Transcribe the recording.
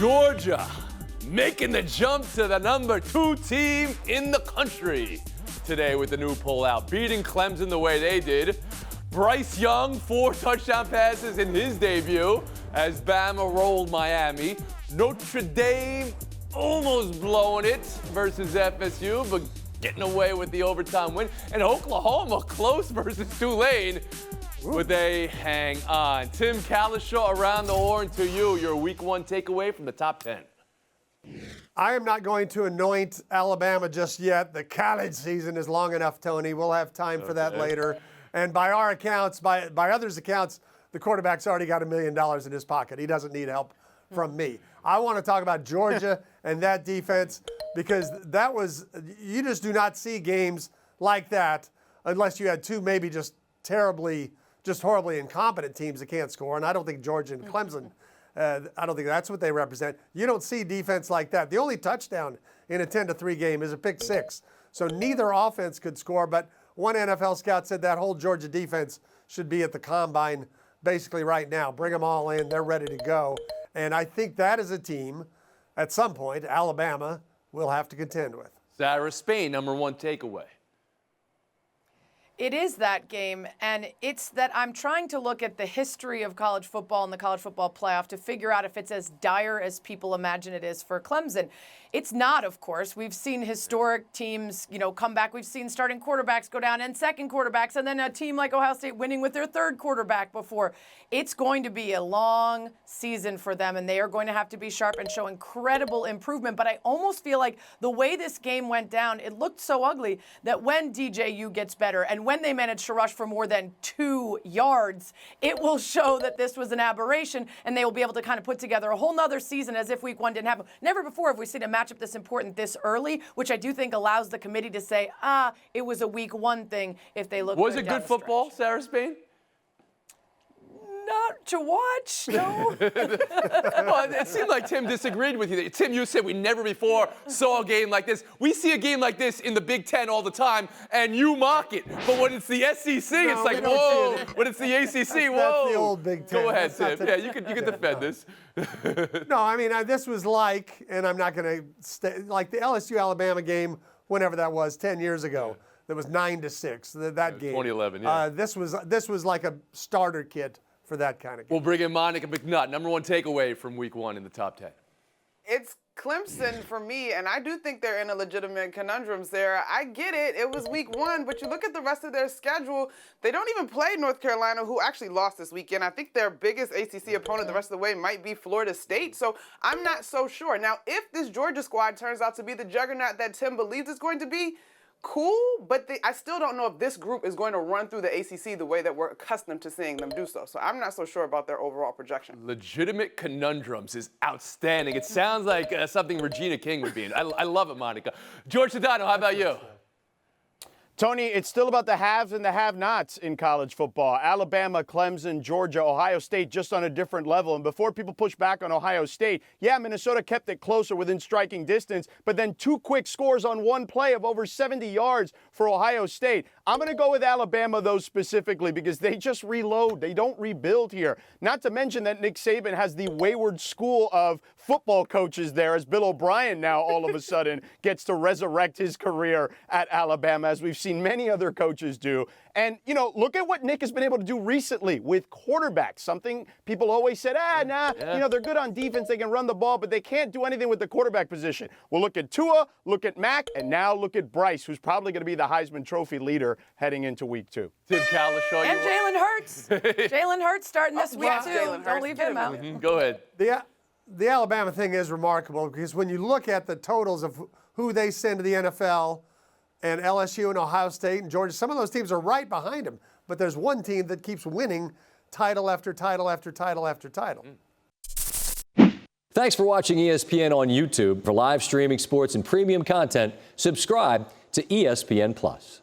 Georgia making the jump to the #2 team in the country today with the new poll out, beating Clemson the way they did. Bryce Young, 4 touchdown passes in his debut as Bama rolled Miami. Notre Dame almost blowing it versus FSU, but getting away with the overtime win. And Oklahoma close versus Tulane, but they hang on. Tim Cowlishaw, around the horn to you. Your week 1 takeaway from the top 10. I am not going to anoint Alabama just yet. The college season is long enough, Tony. We'll have time for that later. And by our accounts, by others' accounts, the quarterback's already got $1 million in his pocket. He doesn't need help from me. I want to talk about Georgia and that defense, because that was, you just do not see games like that unless you had two maybe just horribly incompetent teams that can't score. And I don't think Georgia and Clemson, I don't think that's what they represent. You don't see defense like that. The only touchdown in a 10-3 game is a pick 6. So neither offense could score, but one NFL scout said that whole Georgia defense should be at the combine basically right now. Bring them all in. They're ready to go. And I think that is a team at some point Alabama will have to contend with. Sarah Spain, #1 takeaway. It is that game, and it's that I'm trying to look at the history of college football and the college football playoff to figure out if it's as dire as people imagine it is for Clemson. It's not, of course. We've seen historic teams, come back. We've seen starting quarterbacks go down and second quarterbacks, and then a team like Ohio State winning with their third quarterback before. It's going to be a long season for them, and they are going to have to be sharp and show incredible improvement. But I almost feel like the way this game went down, it looked so ugly that when DJU gets better and when they manage to rush for more than 2 yards, it will show that this was an aberration, and they will be able to kind of put together a whole nother season as if week 1 didn't happen. Never before have we seen a matchup this important this early, which I do think allows the committee to say, it was a week 1 thing if they look. Was it good football, Sarah Spain? Not to watch, no. Well, it seemed like Tim disagreed with you. Tim, you said we never before saw a game like this. We see a game like this in the Big Ten all the time, and you mock it. But when it's the SEC, it's like, whoa. When it's the ACC, whoa. That's the old Big Ten. Go ahead, Tim. Yeah, you can defend this. No, I mean, this was like, and I'm not going to stay, like the LSU-Alabama game, whenever that was, 10 years ago. That was 9-6, that game. 2011, yeah. This was like a starter kit for that kind of game. We'll bring in Monica McNutt, #1 takeaway from week 1 in the top 10. It's Clemson for me, and I do think they're in a legitimate conundrums there. I get it. It was week 1, but you look at the rest of their schedule, they don't even play North Carolina, who actually lost this weekend. I think their biggest ACC opponent the rest of the way might be Florida State, so I'm not so sure. Now, if this Georgia squad turns out to be the juggernaut that Tim believes it's going to be, cool, but I still don't know if this group is going to run through the ACC the way that we're accustomed to seeing them do so. So I'm not so sure about their overall projection. Legitimate conundrums is outstanding. It sounds like something Regina King would be in. I love it, Monica. George Sedano, how about you? Tony, it's still about the haves and the have-nots in college football. Alabama, Clemson, Georgia, Ohio State just on a different level. And before people push back on Ohio State, yeah, Minnesota kept it closer within striking distance, but then 2 quick scores on one play of over 70 yards for Ohio State. I'm going to go with Alabama, though, specifically because they just reload. They don't rebuild here. Not to mention that Nick Saban has the wayward school of football coaches there, as Bill O'Brien now all of a sudden gets to resurrect his career at Alabama, as we've seen many other coaches do. And, look at what Nick has been able to do recently with quarterbacks, something people always said, they're good on defense, they can run the ball, but they can't do anything with the quarterback position. Well, look at Tua, look at Mac, and now look at Bryce, who's probably going to be the Heisman Trophy leader heading into week 2. Tim Cowlishaw. And Jalen Hurts. Jalen Hurts starting this week, too. Don't leave him out. Go ahead. The Alabama thing is remarkable because when you look at the totals of who they send to the NFL, and LSU and Ohio State and Georgia, some of those teams are right behind them. But there's one team that keeps winning title after title after title after title. Thanks for watching ESPN on YouTube. For live streaming sports and premium content, subscribe to ESPN+.